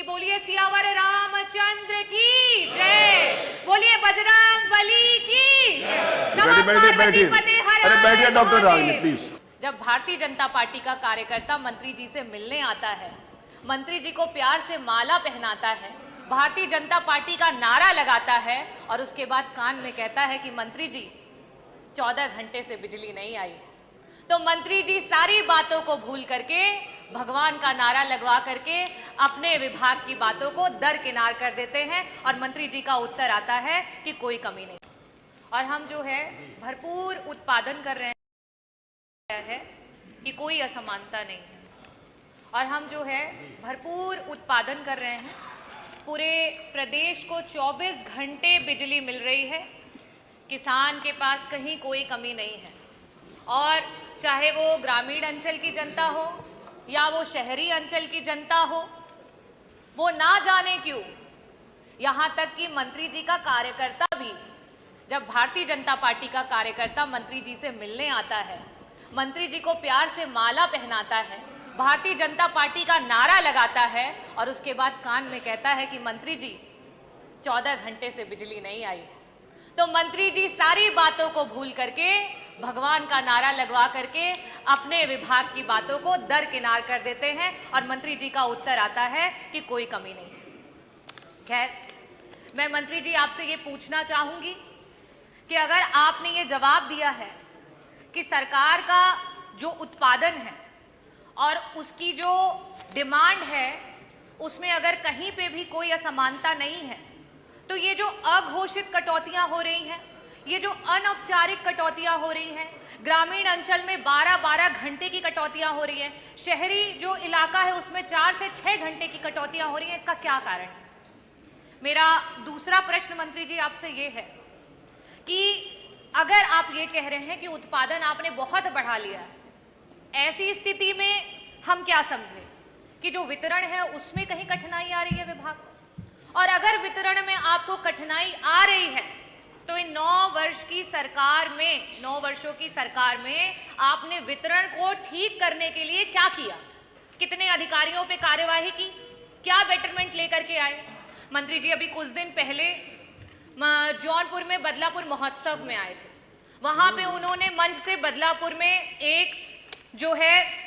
बोलिए सियावर रामचंद्र की जय, बोलिए बजरंग बली की अरे बैठिए डॉक्टर रागिनी प्लीज। जब भारतीय जनता पार्टी का कार्यकर्ता मंत्री जी से मिलने आता है, मंत्री जी को प्यार से माला पहनाता है, भारतीय जनता पार्टी का नारा लगाता है और उसके बाद कान में कहता है कि मंत्री जी 14 घंटे से बिजली नहीं आई, तो मंत्री जी सारी बातों को भूल करके भगवान का नारा लगवा करके अपने विभाग की बातों को दरकिनार कर देते हैं और मंत्री जी का उत्तर आता है कि कोई कमी नहीं। और हम जो है भरपूर उत्पादन कर रहे हैं कि कोई असमानता नहीं है, और हम जो है भरपूर उत्पादन कर रहे हैं। पूरे प्रदेश को 24 घंटे बिजली मिल रही है, किसान के पास कहीं कोई कमी नहीं है। और चाहे वो ग्रामीण अंचल की जनता हो या वो शहरी अंचल की जनता हो, वो ना जाने क्यों यहाँ तक कि मंत्री जी का कार्यकर्ता भी, जब भारतीय जनता पार्टी का कार्यकर्ता मंत्री जी से मिलने आता है, मंत्री जी को प्यार से माला पहनाता है, भारतीय जनता पार्टी का नारा लगाता है और उसके बाद कान में कहता है कि मंत्री जी 14 घंटे से बिजली नहीं आई, तो मंत्री जी सारी बातों को भूल करके भगवान का नारा लगवा करके अपने विभाग की बातों को दरकिनार कर देते हैं और मंत्री जी का उत्तर आता है कि कोई कमी नहीं। खैर, मैं मंत्री जी आपसे ये पूछना चाहूंगी कि अगर आपने ये जवाब दिया है कि सरकार का जो उत्पादन है और उसकी जो डिमांड है उसमें अगर कहीं पे भी कोई असमानता नहीं है, तो ये जो अघोषित कटौतियां हो रही हैं, ये जो अनौपचारिक कटौतियां हो रही हैं, ग्रामीण अंचल में 12-12 घंटे की कटौतियां हो रही हैं, शहरी जो इलाका है उसमें 4 से 6 घंटे की कटौतियां हो रही हैं, इसका क्या कारण है? मेरा दूसरा प्रश्न मंत्री जी आपसे ये है कि अगर आप ये कह रहे हैं कि उत्पादन आपने बहुत बढ़ा लिया है, ऐसी स्थिति में हम क्या समझें कि जो वितरण है उसमें कहीं कठिनाई आ रही है विभाग को? और अगर वितरण में आपको कठिनाई आ रही है तो इन 9 वर्षों की सरकार में आपने वितरण को ठीक करने के लिए क्या किया? कितने अधिकारियों पे कार्यवाही की? क्या बेटरमेंट लेकर के आए? मंत्री जी अभी कुछ दिन पहले जौनपुर में बदलापुर महोत्सव में आए थे, वहां पे उन्होंने मंच से बदलापुर में एक जो है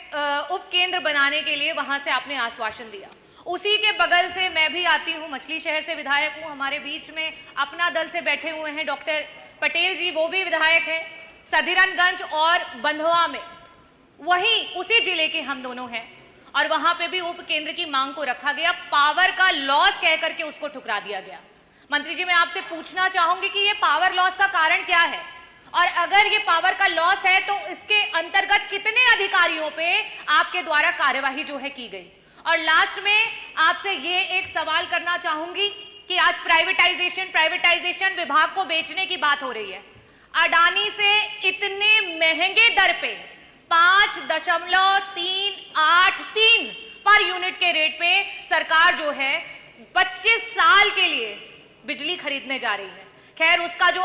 उप केंद्र बनाने के लिए वहां से आपने आश्वासन दिया। उसी के बगल से मैं भी आती हूँ, मछली शहर से विधायक हूँ, हमारे बीच में अपना दल से बैठे हुए हैं डॉक्टर पटेल जी, वो भी विधायक हैं। सदीरनगंज और बंधवा में वहीं उसी जिले के हम दोनों हैं और वहां पे भी उप केंद्र की मांग को रखा गया, पावर का लॉस कह करके उसको ठुकरा दिया गया। मंत्री जी मैं आपसे पूछना चाहूंगी कि ये पावर लॉस का कारण क्या है, और अगर ये पावर का लॉस है तो इसके अंतर्गत कितने अधिकारियों पे आपके द्वारा कार्यवाही जो है की गई? और लास्ट में आपसे ये एक सवाल करना चाहूंगी कि आज प्राइवेटाइजेशन विभाग को बेचने की बात हो रही है। अडानी से इतने महंगे दर पे 5.383 पर यूनिट के रेट पे सरकार जो है 25 साल के लिए बिजली खरीदने जा रही है। खैर उसका जो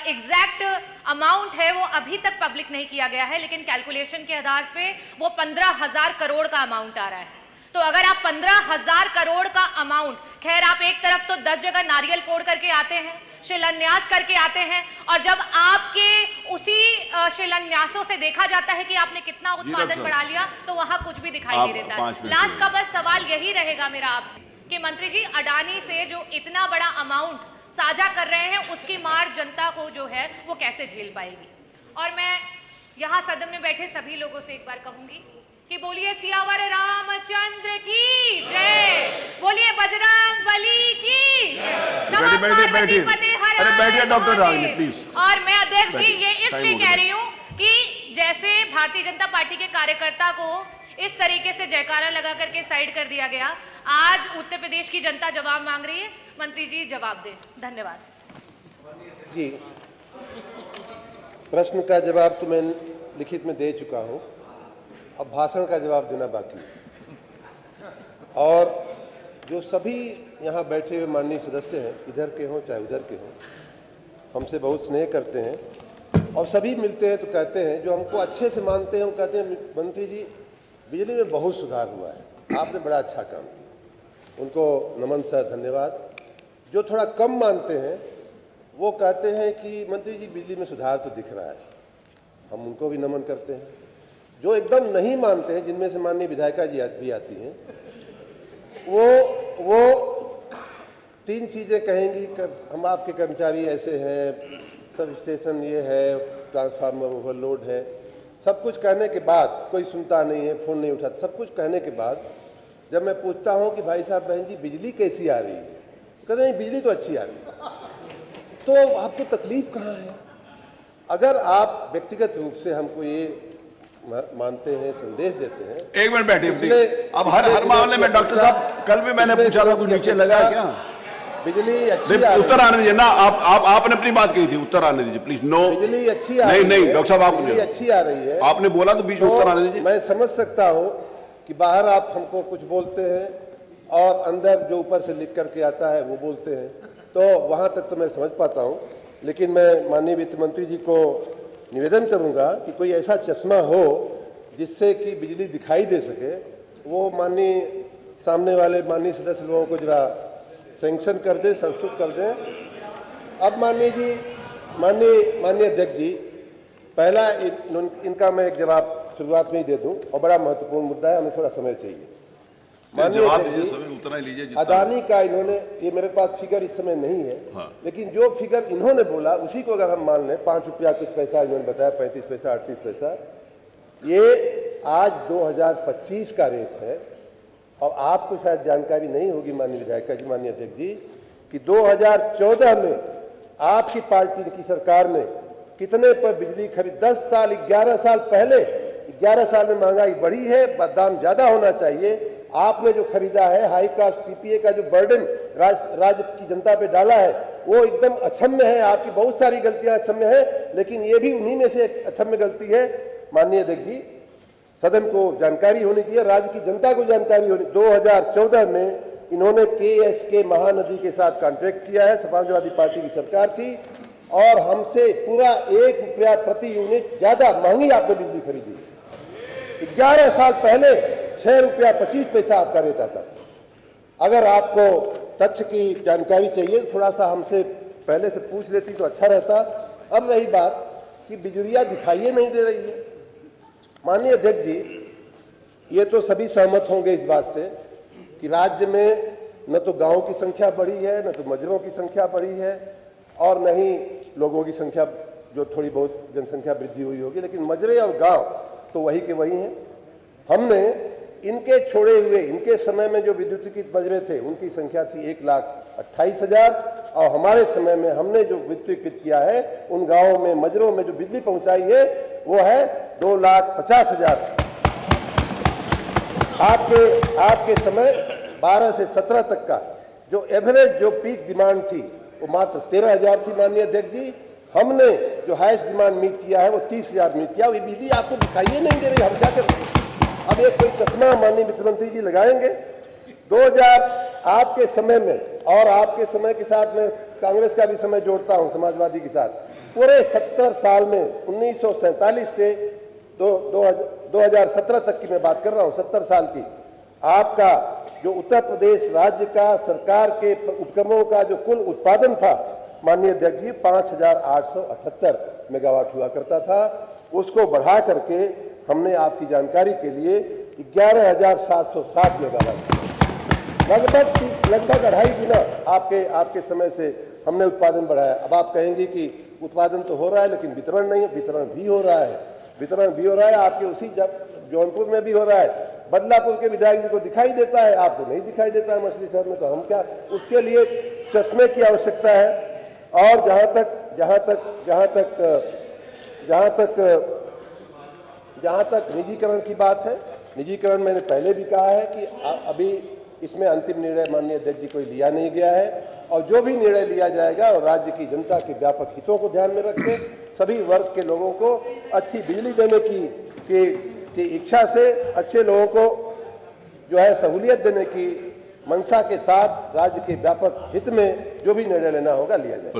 एग्जैक्ट अमाउंट है वो अभी तक पब्लिक नहीं किया गया है, लेकिन कैलकुलेशन के आधार पे वो 15,000 करोड़ का अमाउंट आ रहा है। तो अगर आप 15,000 करोड़ का अमाउंट, खैर आप एक तरफ तो 10 जगह नारियल फोड़ करके आते हैं, शिलान्यास करके आते हैं, और जब आपके उसी शिलान्यासों से देखा जाता है कि आपने कितना उत्पादन बढ़ा लिया तो वहां कुछ भी दिखाई नहीं देता है। लास्ट का बस सवाल यही रहेगा मेरा आपसे कि मंत्री जी अडानी से जो इतना बड़ा अमाउंट साझा कर रहे हैं उसकी मार जनता को जो है वो कैसे झेल पाएगी? और मैं यहाँ सदन में बैठे सभी लोगों से एक बार कहूंगी कि बोलिए सियावर रामचंद्र की जय, बोलिए बजरंग बली की अरे बैठिए डॉक्टर रागिनी प्लीज। और मैं अध्यक्ष जी ये इसलिए कह रही हूँ कि जैसे भारतीय जनता पार्टी के कार्यकर्ता को इस तरीके से जयकारा लगा करके साइड कर दिया गया, आज उत्तर प्रदेश की जनता जवाब मांग रही है। मंत्री जी जवाब दें। धन्यवाद जी। प्रश्न का जवाब तो मैं लिखित में दे चुका हूं, अब भाषण का जवाब देना बाकी है। और जो सभी यहाँ बैठे हुए माननीय सदस्य हैं, इधर के हों चाहे उधर के हों, हमसे बहुत स्नेह करते हैं और सभी मिलते हैं तो कहते हैं, जो हमको अच्छे से मानते हैं वो कहते हैं मंत्री जी बिजली में बहुत सुधार हुआ है, आपने बड़ा अच्छा काम किया। उनको नमन सर, धन्यवाद। जो थोड़ा कम मानते हैं वो कहते हैं कि मंत्री जी बिजली में सुधार तो दिख रहा है, हम उनको भी नमन करते हैं। जो एकदम नहीं मानते हैं, जिनमें से माननीय विधायिका जी भी आती हैं, वो 3 चीजें कहेंगी कि हम आपके कर्मचारी ऐसे हैं, सब स्टेशन ये है, ट्रांसफार्मर ओवरलोड है। सब कुछ कहने के बाद कोई सुनता नहीं है, फोन नहीं उठाता। सब कुछ कहने के बाद जब मैं पूछता हूं कि भाई साहब बहन जी बिजली कैसी आ रही है, कहते नहीं बिजली तो अच्छी आ रही है। तो आपको तकलीफ कहाँ है? अगर आप व्यक्तिगत रूप से हमको ये मानते हैं, संदेश देते हैं। एक मिनट बैठिए प्लीज। अब हर मामले में डॉक्टर साहब, कल भी मैंने पूछा था, कुछ नीचे लगा है क्या? बिजली अच्छी उत्तर आने दीजिए ना। आपने अपनी बात कही थी, उत्तर आने दीजिए प्लीज। नो, बिजली अच्छी आ रही है। नहीं डॉक्टर साहब, आप बिजली अच्छी आ रही है। आपने बोला तो बीच में उत्तर आने दीजिए। मैं समझ सकता हूं कि बाहर आप हमको कुछ बोलते हैं और अंदर जो ऊपर से लिख करके आता है वो बोलते हैं, तो वहां तक तो मैं समझ पाता हूं। लेकिन मैं माननीय वित्त मंत्री जी को निवेदन करूंगा कि कोई ऐसा चश्मा हो जिससे कि बिजली दिखाई दे सके, वो माननीय सामने वाले माननीय सदस्य लोगों को जरा सैंक्शन कर दे, संस्तुत कर दें। अब माननीय अध्यक्ष जी, पहला इनका मैं एक जवाब शुरुआत में ही दे दूं, और बड़ा महत्वपूर्ण मुद्दा है, हमें थोड़ा समय चाहिए। जवाब दीजिए, समय उतना ही लीजिए। अदानी का इन्होंने, ये मेरे पास फिगर इस समय नहीं है, हाँ। लेकिन जो फिगर इन्होंने बोला उसी को अगर हम मान लें, 5 रुपया कुछ पैसा इन्होंने बताया, 35 पैसा 38 पैसा, ये आज 2025 का रेट है। और आपको शायद जानकारी नहीं होगी माननीय विधायिका जी, माननीय अध्यक्ष जी, कि 2014 में आपकी पार्टी की सरकार ने कितने पर बिजली खरीद, 10 साल 11 साल पहले, 11 साल में महंगाई बढ़ी है, दाम ज्यादा होना चाहिए। आपने जो खरीदा है, हाई कास्ट पीपीए का जो बर्डन राज्य की जनता पे डाला है, वो एकदम अक्षम्य है। आपकी बहुत सारी गलतियां अक्षम्य है, लेकिन ये भी उन्हीं में से एक अक्षम्य गलती है। माननीय अध्यक्ष जी, सदन को जानकारी होनी चाहिए, राज्य की जनता को जानकारी होनी। 2014 में इन्होंने KSK महानदी के साथ कॉन्ट्रैक्ट किया है, समाजवादी पार्टी की सरकार थी, और हमसे पूरा 1 रुपया प्रति यूनिट ज्यादा महंगी आपने बिजली खरीदी। 11 साल पहले 6 रुपया 25 पैसा आपका रेट आता। अगर आपको तथ्य की जानकारी चाहिए, थोड़ा सा हमसे पहले से पूछ लेती तो अच्छा रहता। अब रही बात कि बिजुलियां दिखाई नहीं दे रही है। माननीय अध्यक्ष जी, ये तो सभी सहमत होंगे इस बात से कि राज्य में न तो गांवों की संख्या बढ़ी है, न तो मजरों की संख्या बढ़ी है, और न ही लोगों की संख्या, जो थोड़ी बहुत जनसंख्या वृद्धि हुई होगी, लेकिन मजरे और गांव तो वही के वही हैं। हमने इनके छोड़े हुए, इनके समय में जो विद्युतीकृत मजरे थे उनकी संख्या थी 1,28,000, और हमारे समय में हमने जो विद्युतीकृत किया है उन गांवों में, मजरों में जो बिजली पहुंचाई है वो है 2,50,000। आपके समय 12 से 17 तक का जो एवरेज, जो पीक डिमांड थी वो मात्र 13,000 थी। माननीय अध्यक्ष जी, हमने जो हाईएस्ट डिमांड मीट किया है वो 30,000 मीट किया। ये बिजली आपको दिखाई नहीं दे रही, हम क्या करें? अब ये कोई चश्मा माननीय वित्त मंत्री जी लगाएंगे? 2000 आपके समय में, और आपके समय के साथ में कांग्रेस का भी समय जोड़ता हूं, समाजवादी के साथ, पूरे 70 साल में 1947 से 2017 तक की मैं बात कर रहा हूं, 70 साल की, आपका जो उत्तर प्रदेश राज्य का सरकार के उपक्रमों का जो कुल उत्पादन था माननीय अध्यक्ष जी 5,878 मेगावाट हुआ करता था। उसको बढ़ा करके हमने आपकी जानकारी के लिए 11,760 मेगावाट, लगभग 2.5 गुना आपके समय से हमने उत्पादन बढ़ाया। अब आप कहेंगे कि उत्पादन तो हो रहा है लेकिन वितरण नहीं, वितरण भी हो रहा है, आपके उसी जौनपुर में भी हो रहा है, बदलापुर के विधायक जी को दिखाई देता है, आपको नहीं दिखाई देता है मछली शहर में, तो हम क्या, उसके लिए चश्मे की आवश्यकता है। और जहां तक निजीकरण की बात है, निजीकरण मैंने पहले भी कहा है कि अभी इसमें अंतिम निर्णय माननीय अध्यक्ष जी कोई लिया नहीं गया है, और जो भी निर्णय लिया जाएगा और राज्य की जनता के व्यापक हितों को ध्यान में रख के सभी वर्ग के लोगों को अच्छी बिजली देने की इच्छा से, अच्छे लोगों को जो है सहूलियत देने की मंशा के साथ राज्य के व्यापक हित में जो भी निर्णय लेना होगा लिया जाए।